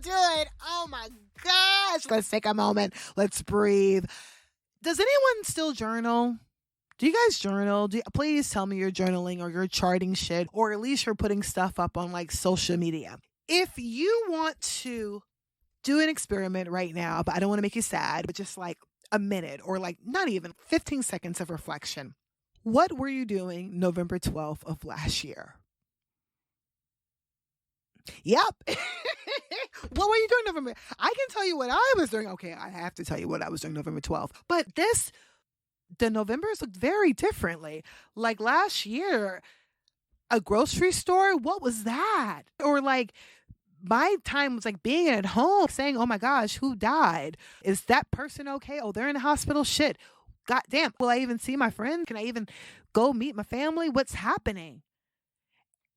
do it. Oh my gosh. Let's take a moment. Let's breathe. Does anyone still journal? Do you guys journal? Please tell me you're journaling or you're charting shit, or at least you're putting stuff up on like social media. If you want to do an experiment right now, but I don't want to make you sad, but just like a minute or like not even 15 seconds of reflection. What were you doing November 12th of last year? Yep. What were you doing November? I can tell you what I was doing. Okay, I have to tell you what I was doing November 12th. But the Novembers looked very differently. Like last year, a grocery store, what was that? Or like my time was like being at home saying, oh my gosh, who died? Is that person okay? Oh, they're in the hospital. Shit. God damn. Will I even see my friend? Can I even go meet my family? What's happening?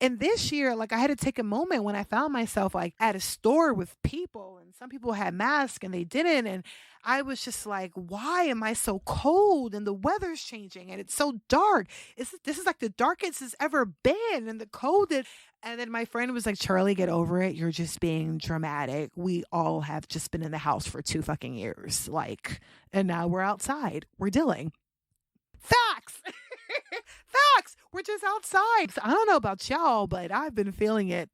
And this year, like I had to take a moment when I found myself like at a store with people and some people had masks and they didn't. And I was just like, why am I so cold? And the weather's changing and it's so dark. This is like the darkest it's ever been and the coldest. And then my friend was like, Charlie, get over it. You're just being dramatic. We all have just been in the house for 2 fucking years. Like, and now we're outside. We're dealing. Facts. Facts. We're just outside. I don't know about y'all, but I've been feeling it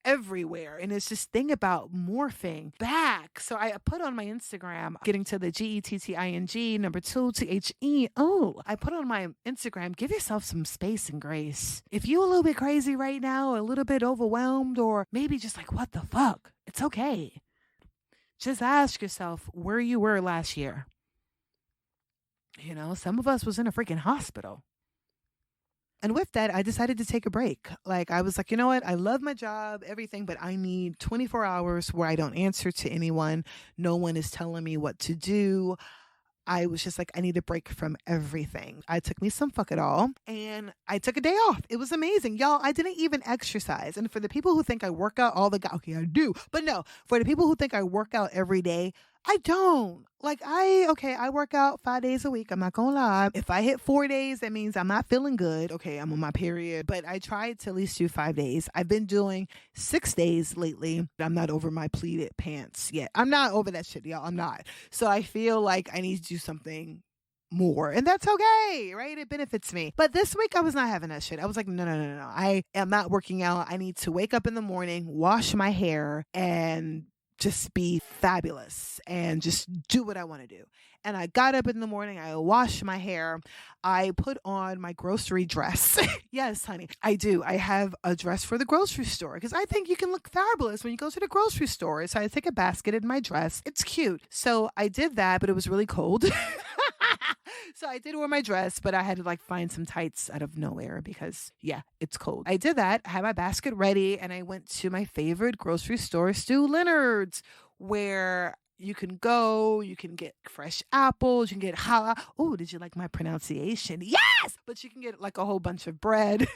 everywhere. And it's this thing about morphing back. So I put on my Instagram, getting to the GETTING, number 2, THEO. I put on my Instagram, give yourself some space and grace. If you're a little bit crazy right now, a little bit overwhelmed, or maybe just like, what the fuck? It's okay. Just ask yourself where you were last year. You know, some of us was in a freaking hospital. And with that, I decided to take a break. Like, I was like, you know what? I love my job, everything, but I need 24 hours where I don't answer to anyone. No one is telling me what to do. I was just like, I need a break from everything. I took me some fuck it all and I took a day off. It was amazing. Y'all, I didn't even exercise. And for the people who think I work out all the guys, okay, I do. But no, for the people who think I work out every day, I don't. Like I work out 5 days a week. I'm not gonna lie. If I hit 4 days, that means I'm not feeling good. Okay, I'm on my period. But I tried to at least do 5 days. I've been doing 6 days lately. I'm not over my pleated pants yet. I'm not over that shit, y'all. I'm not. So I feel like I need to do something more. And that's okay, right? It benefits me. But this week I was not having that shit. I was like, no. I am not working out. I need to wake up in the morning, wash my hair, and just be fabulous and just do what I want to do. And I got up in the morning, I washed my hair, I put on my grocery dress. Yes, honey, I do. I have a dress for the grocery store because I think you can look fabulous when you go to the grocery store. So I take a basket in my dress. It's cute. So I did that, but it was really cold. So I did wear my dress, but I had to like find some tights out of nowhere because yeah, it's cold. I did that, I had my basket ready, and I went to my favorite grocery store, Stu Leonard's, where you can go, you can get fresh apples, you can get oh, did you like my pronunciation? Yes! But you can get like a whole bunch of bread,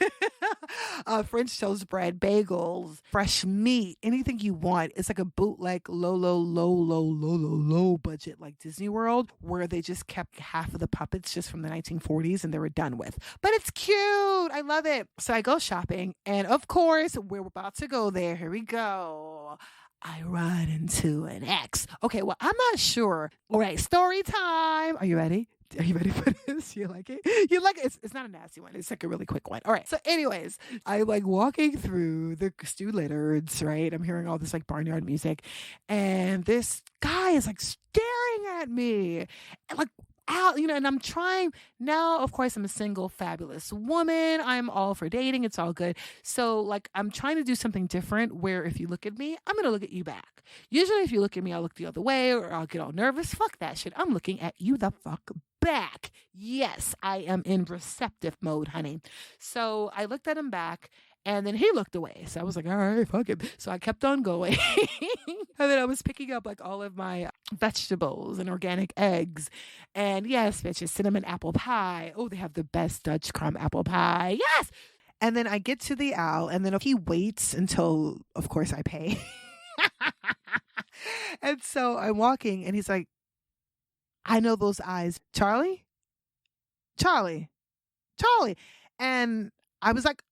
French toast bread, bagels, fresh meat, anything you want. It's like a bootleg low budget like Disney World, where they just kept half of the puppets just from the 1940s and they were done with. But it's cute. I love it. So I go shopping, and of course, we're about to go there. Here we go. I run into an ex. Okay, well, I'm not sure. All right, story time. Are you ready? Are you ready for this? You like it? You like it? It's not a nasty one. It's like a really quick one. All right. So anyways, I like walking through the Stu Leonard's, right? I'm hearing all this like barnyard music. And this guy is like staring at me. And like, out, you know, and I'm trying now, of course, I'm a single, fabulous woman. I'm all for dating. It's all good. So like, I'm trying to do something different where if you look at me, I'm going to look at you back. Usually if you look at me, I'll look the other way or I'll get all nervous. Fuck that shit. I'm looking at you the fuck back. Yes, I am in receptive mode, honey. So I looked at him back. And then he looked away. So I was like, all right, fuck it. So I kept on going. And then I was picking up like all of my vegetables and organic eggs. And yes, bitches, cinnamon apple pie. Oh, they have the best Dutch crumb apple pie. Yes. And then I get to the aisle, and then he waits until, of course, I pay. And so I'm walking, and he's like, I know those eyes. Charlie? And I was like,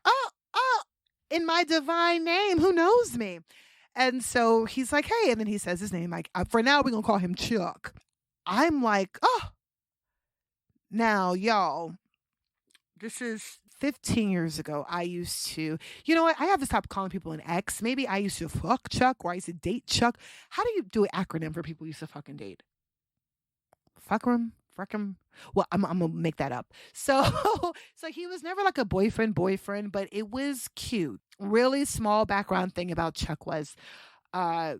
oh, in my divine name, who knows me? And so he's like, hey, and then he says his name. Like, for now, we're going to call him Chuck. I'm like, oh, now, y'all, this is 15 years ago. I used to, you know what? I have to stop calling people an ex. Maybe I used to fuck Chuck or I used to date Chuck. How do you do an acronym for people who used to fucking date? Fuckrum? Freck'em? Well, I'm gonna make that up. So, so he was never like a boyfriend, but it was cute. Really small background thing about Chuck was, uh,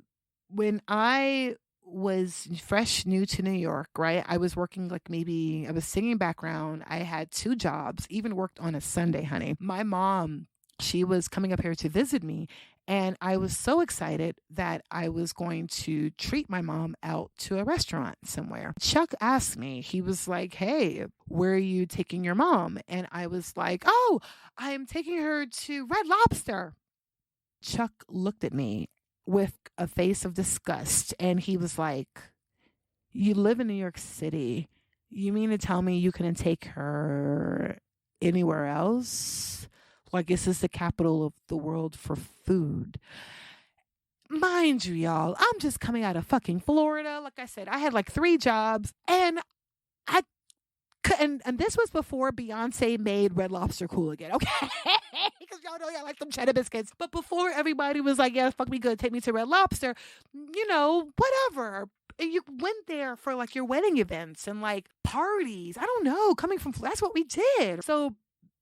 when I was fresh new to New York, right? I was working like maybe I was singing background. I had two jobs, even worked on a Sunday, honey. My mom, she was coming up here to visit me. And I was so excited that I was going to treat my mom out to a restaurant somewhere. Chuck asked me, he was like, hey, where are you taking your mom? And I was like, oh, I'm taking her to Red Lobster. Chuck looked at me with a face of disgust and he was like, you live in New York City. You mean to tell me you couldn't take her anywhere else? Like, this is the capital of the world for food. Mind you, y'all, I'm just coming out of fucking Florida. Like I said, I had like 3 jobs and I and this was before Beyonce made Red Lobster cool again, okay? Because y'all know y'all like them cheddar biscuits. But before everybody was like, yeah, fuck me good, take me to Red Lobster, you know, whatever. And you went there for like your wedding events and like parties. I don't know, coming from, that's what we did. So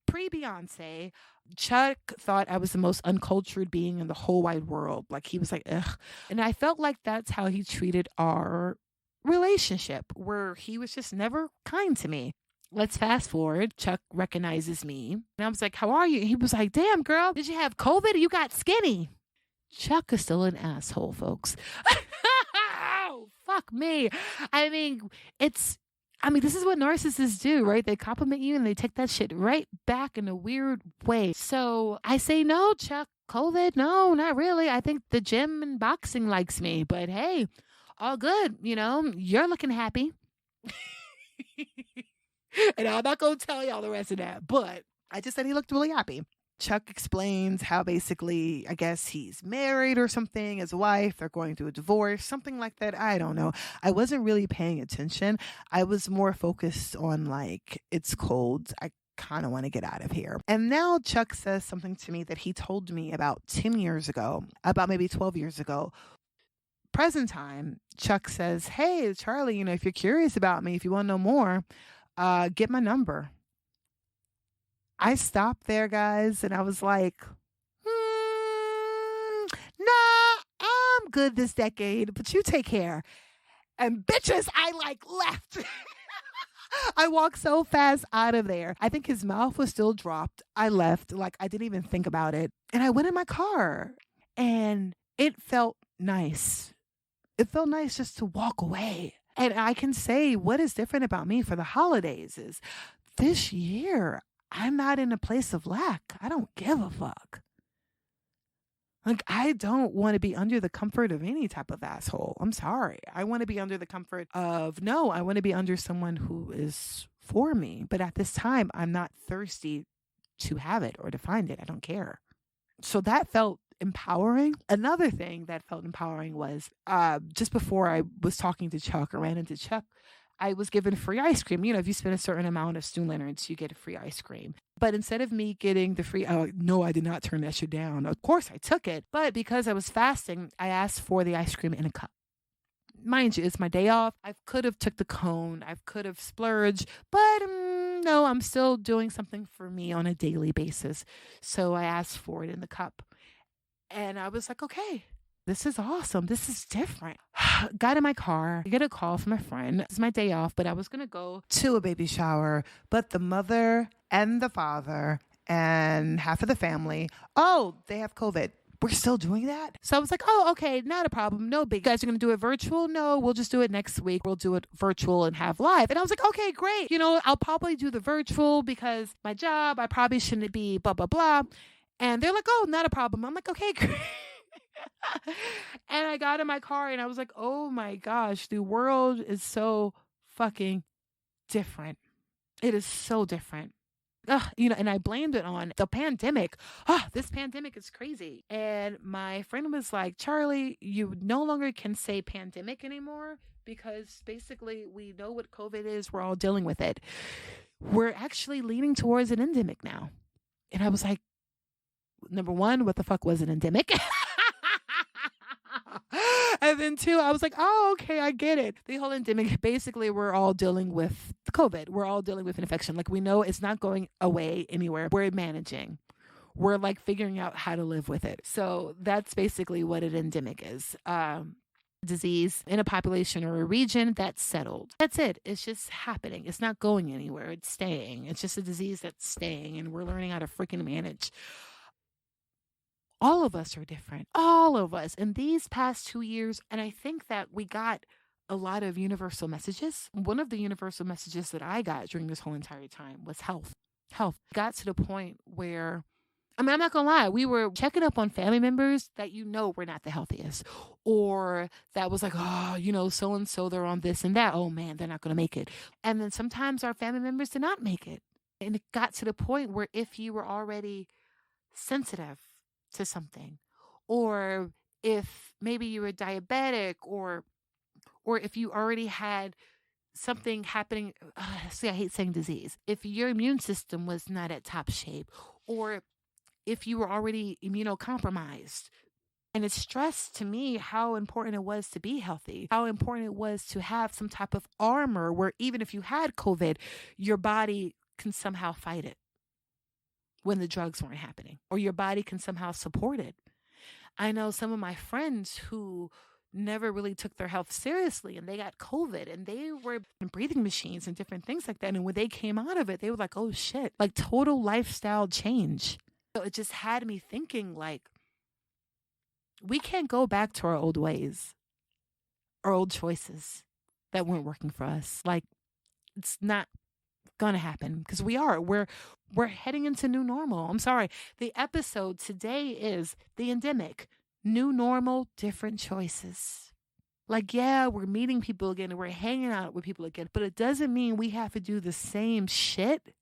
pre Beyonce, Chuck thought I was the most uncultured being in the whole wide world. Like he was like, ugh. And I felt like that's how he treated our relationship, where he was just never kind to me. Let's fast forward. Chuck recognizes me. And I was like, how are you? He was like, damn, girl, did you have COVID? You got skinny. Chuck is still an asshole, folks. Oh, fuck me. I mean, this is what narcissists do, right? They compliment you and they take that shit right back in a weird way. So I say, no, Chuck, COVID, no, not really. I think the gym and boxing likes me, but hey, all good. You know, you're looking happy. And I'm not going to tell y'all the rest of that, but I just said he looked really happy. Chuck explains how basically, I guess he's married or something, his wife, they're going through a divorce, something like that. I don't know. I wasn't really paying attention. I was more focused on like, it's cold. I kind of want to get out of here. And now Chuck says something to me that he told me about 10 years ago, about maybe 12 years ago. Present time, Chuck says, hey, Charlie, if you're curious about me, if you want to know more, get my number. I stopped there, guys, and I was like, nah, I'm good this decade, but you take care. And bitches, I like left. I walked so fast out of there. I think his mouth was still dropped. I left, like I didn't even think about it. And I went in my car and it felt nice. It felt nice just to walk away. And I can say what is different about me for the holidays is this year, I'm not in a place of lack. I don't give a fuck. Like, I don't want to be under the comfort of any type of asshole. I'm sorry. I want to be under the comfort of, no, I want to be under someone who is for me. But at this time, I'm not thirsty to have it or to find it. I don't care. So that felt empowering. Another thing that felt empowering was just before I was talking to Chuck or ran into Chuck, I was given free ice cream. If you spend a certain amount of student lanterns, you get a free ice cream. But instead of me getting the free, no, I did not turn that shit down. Of course, I took it. But because I was fasting, I asked for the ice cream in a cup. Mind you, it's my day off. I could have took the cone. I could have splurged. But no, I'm still doing something for me on a daily basis. So I asked for it in the cup. And I was like, okay, this is awesome. This is different. Got in my car, I get a call from a friend. It's my day off, but I was going to go to a baby shower. But the mother and the father and half of the family, oh, they have COVID. We're still doing that? So I was like, oh, okay, not a problem. No big. You guys are going to do it virtual? No, we'll just do it next week. We'll do it virtual and have live. And I was like, okay, great. I'll probably do the virtual because my job, I probably shouldn't be blah, blah, blah. And they're like, oh, not a problem. I'm like, okay, great. And I got in my car and I was like, oh my gosh, the world is so fucking different. It is so different. And I blamed it on the pandemic. This pandemic is crazy. And my friend was like, Charlie, you no longer can say pandemic anymore because basically we know what COVID is. We're all dealing with it. We're actually leaning towards an endemic now. And I was like, number one, what the fuck was an endemic? And then two, I was like, oh, okay, I get it. The whole endemic, basically, we're all dealing with COVID. We're all dealing with an infection. Like, we know it's not going away anywhere. We're managing. We're like figuring out how to live with it. So that's basically what an endemic is. Disease in a population or a region that's settled. That's it. It's just happening. It's not going anywhere. It's staying. It's just a disease that's staying, and we're learning how to freaking manage. All of us are different. All of us. In these past 2 years, and I think that we got a lot of universal messages. One of the universal messages that I got during this whole entire time was health. Health. Got to the point where, I'm not going to lie, we were checking up on family members that were not the healthiest. Or that was like, so-and-so, they're on this and that. Oh, man, they're not going to make it. And then sometimes our family members did not make it. And it got to the point where if you were already sensitive to something, or if maybe you were diabetic, or if you already had something happening, see, I hate saying disease, if your immune system was not at top shape, or if you were already immunocompromised. And it stressed to me how important it was to be healthy, how important it was to have some type of armor where even if you had COVID, your body can somehow fight it when the drugs weren't happening, or your body can somehow support it. I know some of my friends who never really took their health seriously, and they got COVID, and they were in breathing machines and different things like that. And when they came out of it, they were like, oh shit, like total lifestyle change. So it just had me thinking, like, we can't go back to our old ways, our old choices that weren't working for us. Like, it's not gonna happen because we're heading into new normal. I'm sorry. The episode today is the endemic, new normal, different choices. Like, yeah, we're meeting people again and we're hanging out with people again, but it doesn't mean we have to do the same shit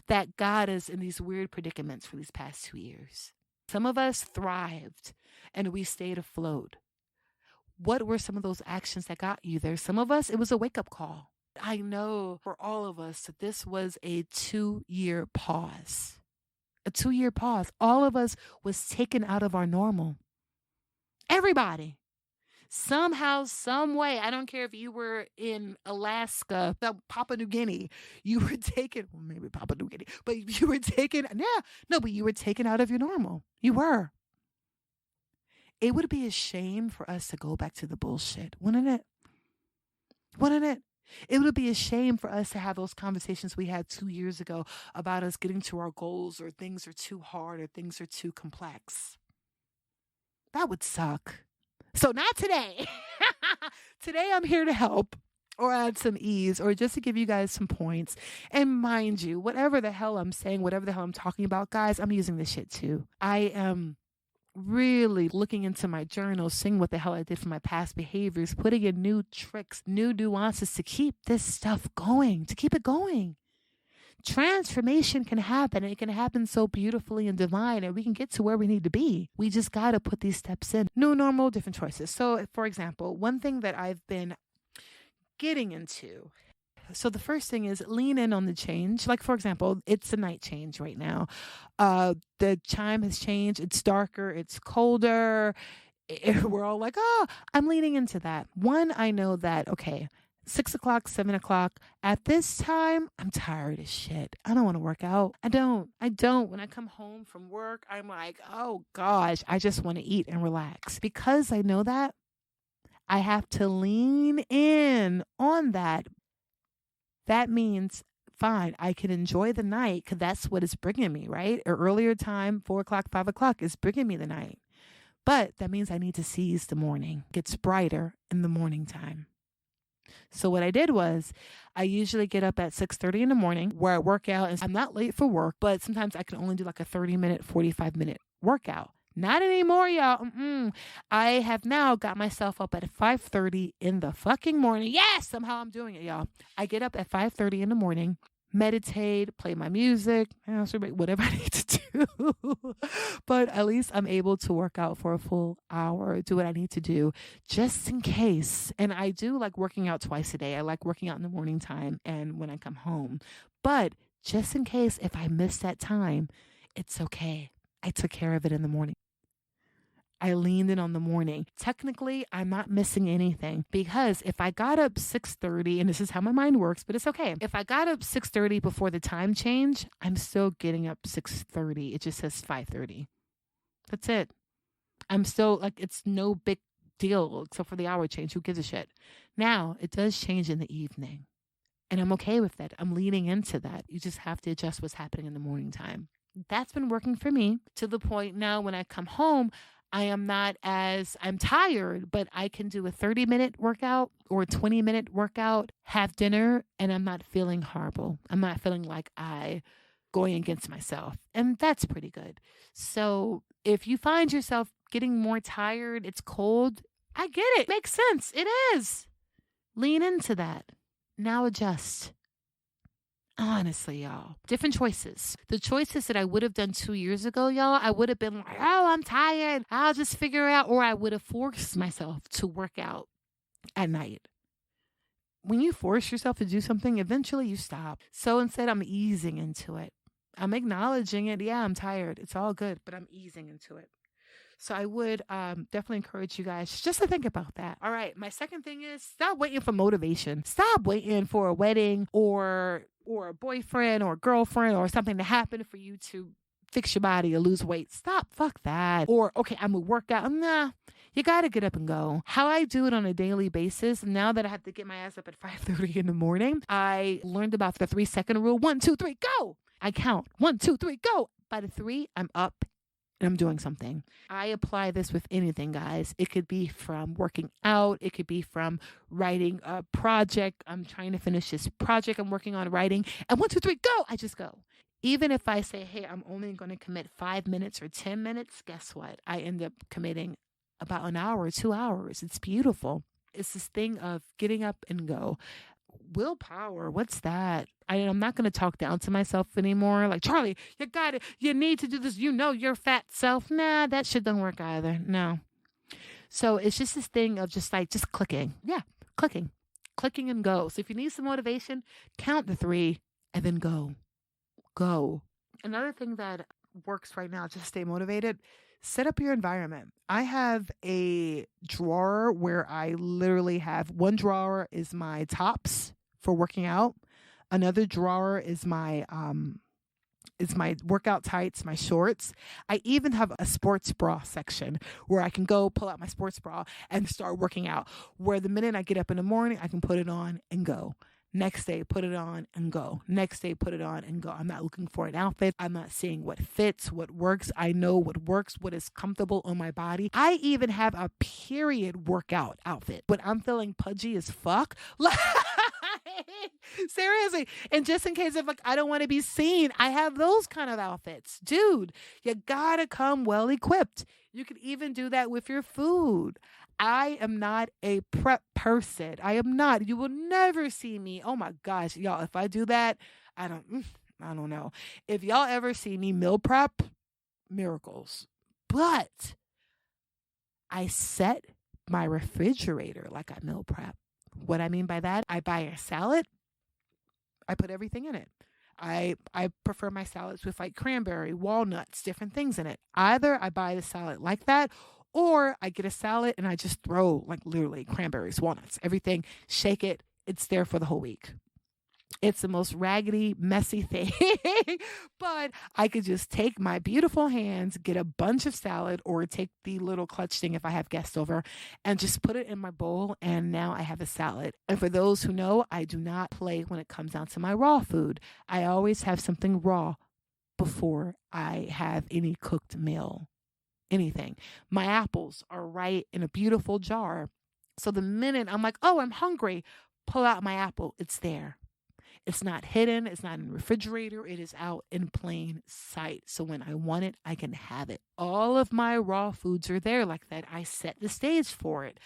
that got us in these weird predicaments for these past 2 years. Some of us thrived and we stayed afloat. What were some of those actions that got you there? Some of us, it was a wake-up call. I know for all of us that this was a 2-year pause. A 2-year pause. All of us was taken out of our normal. Everybody. Somehow, some way, I don't care if you were in Alaska, Papua New Guinea, you were taken, well, maybe Papua New Guinea, but you were taken, but you were taken out of your normal. You were. It would be a shame for us to go back to the bullshit, wouldn't it? Wouldn't it? It would be a shame for us to have those conversations we had 2 years ago about us getting to our goals, or things are too hard, or things are too complex. That would suck. So not today. Today I'm here to help, or add some ease, or just to give you guys some points. And mind you, whatever the hell I'm saying, whatever the hell I'm talking about, guys, I'm using this shit too. I am really looking into my journal, seeing what the hell I did for my past behaviors, putting in new tricks, new nuances to keep this stuff going, to keep it going. Transformation can happen, and it can happen so beautifully and divine, and we can get to where we need to be. We just got to put these steps in. New normal, different choices. So, for example, one thing that I've been getting into. So the first thing is lean in on the change. Like, for example, it's a night change right now. The chime has changed. It's darker. It's colder. We're all like, oh, I'm leaning into that. One, I know that, okay, 6 o'clock, 7 o'clock. At this time, I'm tired as shit. I don't want to work out. I don't. When I come home from work, I'm like, oh gosh, I just want to eat and relax. Because I know that, I have to lean in on that. That means, fine, I can enjoy the night because that's what it's bringing me, right? Or earlier time, 4 o'clock, 5 o'clock is bringing me the night. But that means I need to seize the morning. It gets brighter in the morning time. So what I did was, I usually get up at 6:30 in the morning where I work out, and I'm not late for work, but sometimes I can only do like a 30-minute, 45-minute workout. Not anymore, y'all. I have now got myself up at 5:30 in the fucking morning. Yes, somehow I'm doing it, y'all. I get up at 5:30 in the morning. meditate, play my music, whatever I need to do. But at least I'm able to work out for a full hour, do what I need to do just in case. And I do like working out twice a day. I like working out in the morning time and when I come home. But just in case if I miss that time, it's okay. I took care of it in the morning. I leaned in on the morning. Technically, I'm not missing anything because if I got up 6:30, and this is how my mind works, but it's okay. If I got up 6:30 before the time change, I'm still getting up 6:30. It just says 5:30. That's it. I'm still like, it's no big deal except for the hour change. Who gives a shit? Now, it does change in the evening. And I'm okay with that. I'm leaning into that. You just have to adjust what's happening in the morning time. That's been working for me to the point now when I come home, I'm tired, but I can do a 30-minute workout or a 20-minute workout, have dinner, and I'm not feeling horrible. I'm not feeling like I going against myself. And that's pretty good. So if you find yourself getting more tired, it's cold, I get it. Makes sense. It is. Lean into that. Now adjust. Honestly, y'all. Different choices. The choices that I would have done 2 years ago, y'all, I would have been like, oh, I'm tired. I'll just figure it out. Or I would have forced myself to work out at night. When you force yourself to do something, eventually you stop. So instead, I'm easing into it. I'm acknowledging it. Yeah, I'm tired. It's all good, but I'm easing into it. So I would definitely encourage you guys just to think about that. All right. My second thing is stop waiting for motivation. Stop waiting for a wedding or a boyfriend or a girlfriend or something to happen for you to fix your body or lose weight. Stop. Fuck that. Or, okay, I'm going to work out. Nah, you got to get up and go. How I do it on a daily basis, now that I have to get my ass up at 5:30 in the morning, I learned about the 3-second rule. 1, 2, 3, go. I count. 1, 2, 3, go. By the 3, I'm up. And I'm doing something. I apply this with anything, guys. It could be from working out. It could be from writing a project. I'm trying to finish this project I'm working on writing. And 1, 2, 3, go. I just go. Even if I say, hey, I'm only going to commit 5 minutes or 10 minutes, guess what? I end up committing about an hour or 2 hours. It's beautiful. It's this thing of getting up and go. Willpower, what's that? I'm not going to talk down to myself anymore. Like, Charlie, you got it. You need to do this. You know your fat self. Nah, that shit don't work either. No. So it's just this thing of just clicking. Yeah, clicking and go. So if you need some motivation, count the 3 and then go. Go. Another thing that works right now, just stay motivated, set up your environment. I have a drawer where I literally have one drawer is my tops for working out. Another drawer is my workout tights, my shorts. I even have a sports bra section where I can go pull out my sports bra and start working out. Where the minute I get up in the morning, I can put it on and go. Next day, put it on and go. Next day, put it on and go. I'm not looking for an outfit. I'm not seeing what fits, what works. I know what works, what is comfortable on my body. I even have a period workout outfit. When I'm feeling pudgy as fuck, like, seriously. And just in case if I don't want to be seen, I have those kind of outfits. Dude, you gotta come well equipped. You can even do that with your food. I am not a prep person. I am not. You will never see me. Oh my gosh, y'all, if I do that, I don't know. If y'all ever see me meal prep, miracles. But I set my refrigerator like I meal prep. What I mean by that, I buy a salad. I put everything in it. I prefer my salads with like cranberry, walnuts, different things in it. Either I buy the salad like that, or I get a salad and I just throw like literally cranberries, walnuts, everything, shake it. It's there for the whole week. It's the most raggedy, messy thing, but I could just take my beautiful hands, get a bunch of salad or take the little clutch thing if I have guests over and just put it in my bowl. And now I have a salad. And for those who know, I do not play when it comes down to my raw food. I always have something raw before I have any cooked meal. Anything. My apples are right in a beautiful jar. So the minute I'm like, oh, I'm hungry, pull out my apple. It's there. It's not hidden. It's not in the refrigerator. It is out in plain sight. So when I want it, I can have it. All of my raw foods are there like that. I set the stage for it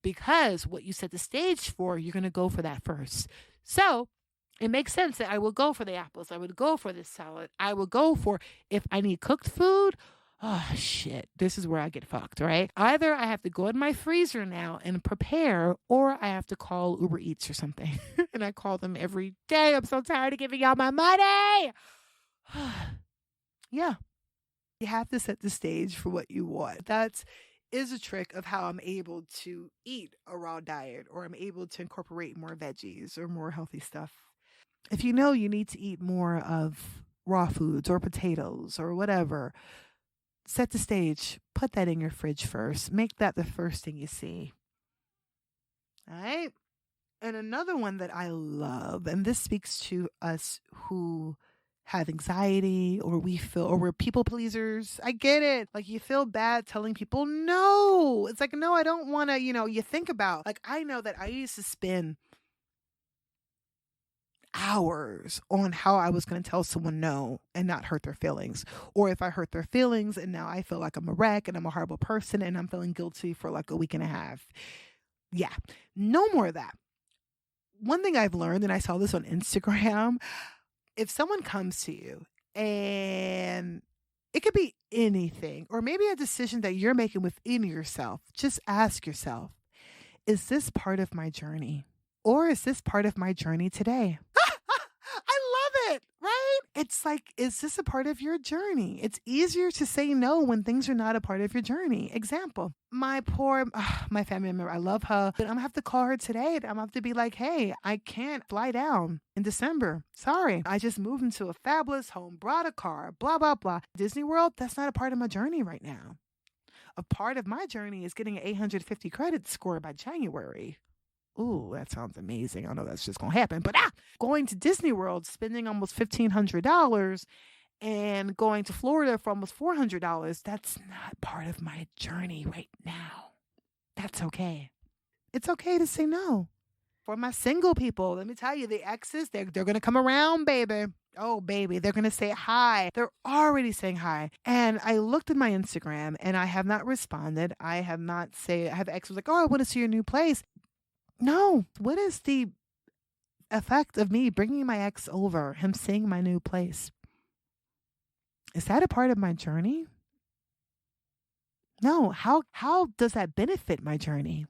because what you set the stage for, you're going to go for that first. So It makes sense that I will go for the apples. I would go for this salad. I will go for, if I need cooked food, oh shit, this is where I get fucked, right? Either I have to go in my freezer now and prepare, or I have to call Uber Eats or something. And I call them every day. I'm so tired of giving y'all my money. Yeah. You have to set the stage for what you want. That is a trick of how I'm able to eat a raw diet, or I'm able to incorporate more veggies or more healthy stuff. If you know you need to eat more of raw foods or potatoes or whatever, set the stage. Put that in your fridge first. Make that the first thing you see. All right. And another one that I love, and this speaks to us who have anxiety, or we feel, or we're people pleasers. I get it. Like, you feel bad telling people no. It's like, no, I don't want to, you think about, like, I know that I used to spend hours on how I was going to tell someone no and not hurt their feelings. Or if I hurt their feelings and now I feel like I'm a wreck and I'm a horrible person and I'm feeling guilty for like a week and a half. Yeah, no more of that. One thing I've learned, and I saw this on Instagram, if someone comes to you and it could be anything, or maybe a decision that you're making within yourself, just ask yourself, is this part of my journey? Or is this part of my journey today? I love it, right? It's like, is this a part of your journey? It's easier to say no when things are not a part of your journey. Example, my family member, I love her, but I'm gonna have to call her today. I'm gonna have to be like, hey, I can't fly down in December. Sorry. I just moved into a fabulous home, brought a car, blah, blah, blah. Disney World, that's not a part of my journey right now. A part of my journey is getting an 850 credit score by January. Ooh, that sounds amazing. I know that's just going to happen. But going to Disney World, spending almost $1,500 and going to Florida for almost $400, that's not part of my journey right now. That's okay. It's okay to say no. For my single people, let me tell you, the exes, they're going to come around, baby. Oh, baby, they're going to say hi. They're already saying hi. And I looked at my Instagram and I have not responded. I have not I have exes like, oh, I want to see your new place. No. What is the effect of me bringing my ex over, him seeing my new place? Is that a part of my journey? No. How does that benefit my journey?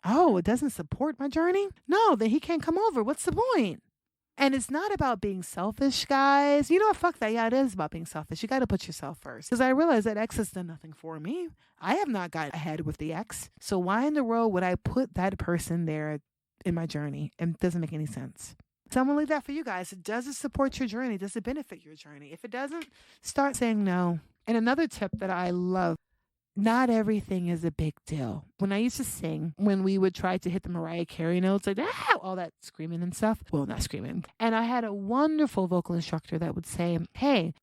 Oh, it doesn't support my journey? No, then he can't come over. What's the point? And it's not about being selfish, guys. You know what? Fuck that. Yeah, it is about being selfish. You got to put yourself first. Because I realize that ex has done nothing for me. I have not got ahead with the ex. So why in the world would I put that person there in my journey? It doesn't make any sense. So I'm going to leave that for you guys. Does it support your journey? Does it benefit your journey? If it doesn't, start saying no. And another tip that I love, not everything is a big deal. When I used to sing, when we would try to hit the Mariah Carey notes, like all that screaming and stuff. Well, not screaming. And I had a wonderful vocal instructor that would say, hey,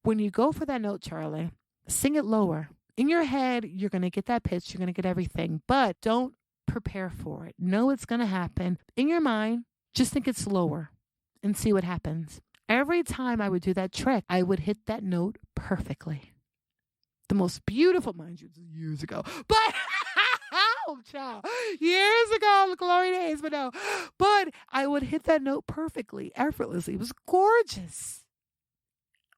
when you go for that note, Charlie, sing it lower. In your head, you're going to get that pitch. You're going to get everything. But don't prepare for it. Know it's going to happen. In your mind, just think it's lower and see what happens. Every time I would do that trick, I would hit that note perfectly. The most beautiful, mind you, years ago, but oh, child, years ago, the glory days, but no, but I would hit that note perfectly, effortlessly. It was gorgeous.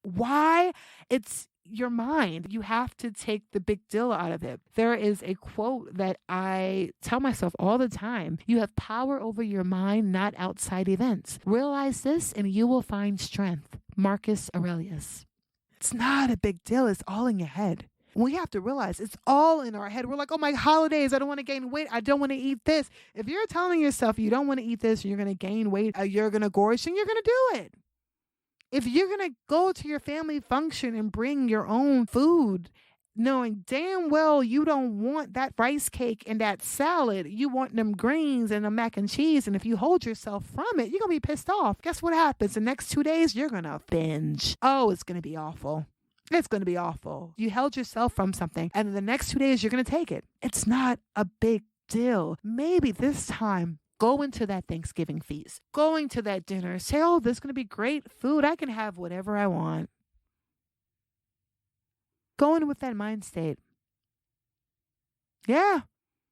Why? It's your mind. You have to take the big deal out of it. There is a quote that I tell myself all the time. You have power over your mind, not outside events. Realize this and you will find strength. Marcus Aurelius. It's not a big deal. It's all in your head. We have to realize it's all in our head. We're like, oh, my holidays, I don't want to gain weight. I don't want to eat this. If you're telling yourself you don't want to eat this, you're going to gain weight, you're going to gorge, and you're going to do it. If you're going to go to your family function and bring your own food, knowing damn well you don't want that rice cake and that salad, you want them greens and the mac and cheese, and if you hold yourself from it, you're going to be pissed off. Guess what happens? The next 2 days, you're going to binge. Oh, it's going to be awful. It's going to be awful. You held yourself from something, and the next 2 days, you're going to take it. It's not a big deal. Maybe this time, go into that Thanksgiving feast, going to that dinner, say, oh, this is going to be great food. I can have whatever I want. Go in with that mind state. Yeah.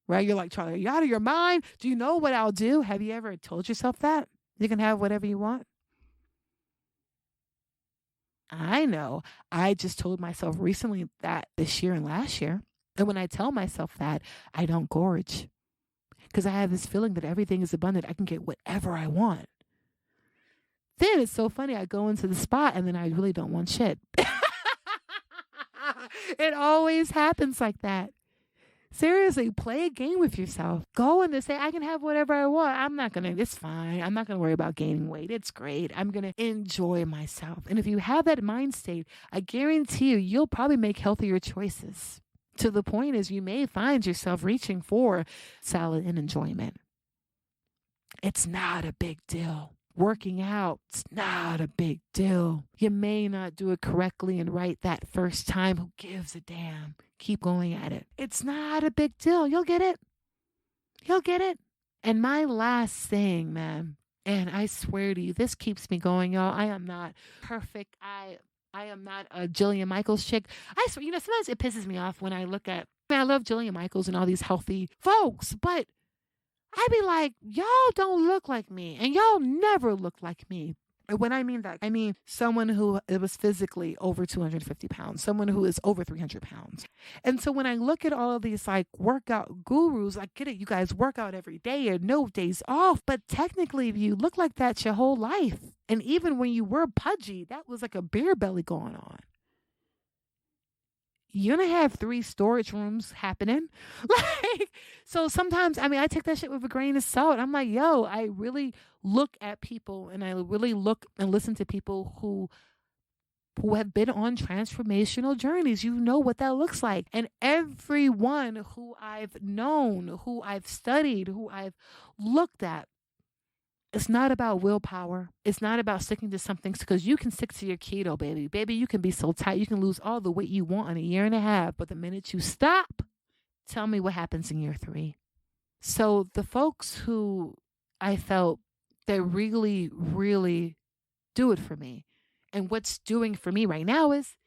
Right? You're like, Charlie, are you out of your mind? Do you know what I'll do? Have you ever told yourself that? You can have whatever you want. I know. I just told myself recently that this year and last year. And when I tell myself that, I don't gorge because I have this feeling that everything is abundant. I can get whatever I want. Then it's so funny. I go into the spot and then I really don't want shit. It always happens like that. Seriously, play a game with yourself. Go in and say, I can have whatever I want. It's fine. I'm not going to worry about gaining weight. It's great. I'm going to enjoy myself. And if you have that mind state, I guarantee you'll probably make healthier choices. To the point is you may find yourself reaching for salad and enjoyment. It's not a big deal. Working out, it's not a big deal. You may not do it correctly and right that first time. Who gives a damn? Keep going at it. It's not a big deal. You'll get it. You'll get it. And my last thing, man, and I swear to you, this keeps me going, y'all. I am not perfect. I am not a Jillian Michaels chick. I swear, sometimes it pisses me off when I look at, I love Jillian Michaels and all these healthy folks, but I be like, y'all don't look like me and y'all never look like me. And when I mean that, I mean someone who was physically over 250 pounds, someone who is over 300 pounds. And so when I look at all of these like workout gurus, I get it. You guys work out every day and no days off. But technically, if you look like that your whole life, and even when you were pudgy, that was like a beer belly going on. You're going to have 3 storage rooms happening. So sometimes, I take that shit with a grain of salt. I'm like, yo, I really look at people and I really look and listen to people who have been on transformational journeys. You know what that looks like. And everyone who I've known, who I've studied, who I've looked at, it's not about willpower. It's not about sticking to something because you can stick to your keto, baby. Baby, you can be so tight. You can lose all the weight you want in a year and a half. But the minute you stop, tell me what happens in year 3. So the folks who I felt that really, really do it for me. And what's doing for me right now is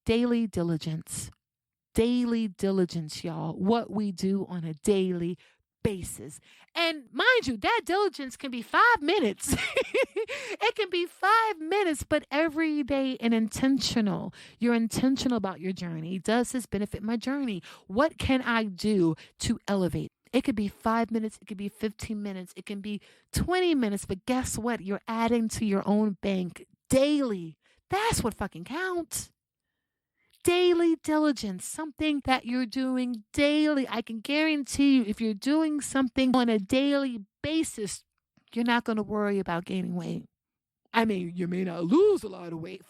daily diligence. Daily diligence, y'all. What we do on a daily basis. And mind you, that diligence can be 5 minutes. It can be 5 minutes, but every day and intentional. You're intentional about your journey. Does this benefit my journey? What can I do to elevate? It could be 5 minutes. It could be 15 minutes. It can be 20 minutes. But guess what? You're adding to your own bank daily. That's what fucking counts. Daily diligence, something that you're doing daily. I can guarantee you, if you're doing something on a daily basis, you're not going to worry about gaining weight. You may not lose a lot of weight.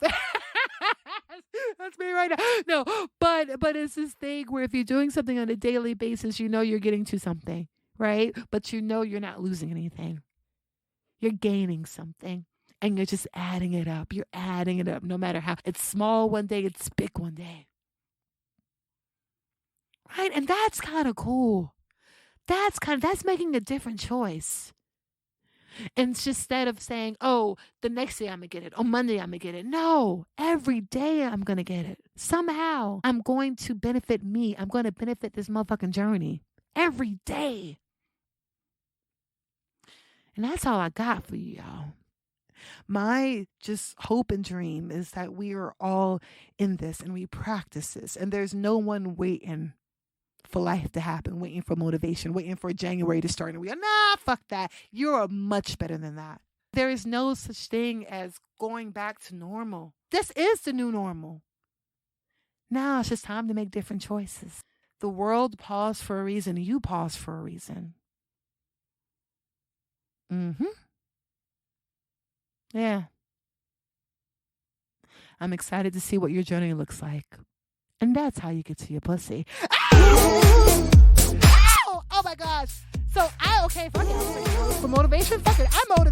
That's me right now. No, but it's this thing where if you're doing something on a daily basis, you know you're getting to something, right? But you know you're not losing anything. You're gaining something. And you're just adding it up. You're adding it up no matter how. It's small one day, it's big one day. Right? And that's kind of cool. That's making a different choice. And instead of saying, oh, the next day I'm going to get it. On Monday I'm going to get it. No, every day I'm going to get it. Somehow I'm going to benefit me. I'm going to benefit this motherfucking journey. Every day. And that's all I got for you, y'all. My just hope and dream is that we are all in this and we practice this. And there's no one waiting for life to happen, waiting for motivation, waiting for January to start. And we go, nah, fuck that. You're much better than that. There is no such thing as going back to normal. This is the new normal. Now it's just time to make different choices. The world paused for a reason. You pause for a reason. Yeah. I'm excited to see what your journey looks like. And that's how you get to your pussy. Ow! Oh my gosh. So fuck it. For motivation, fuck it. I'm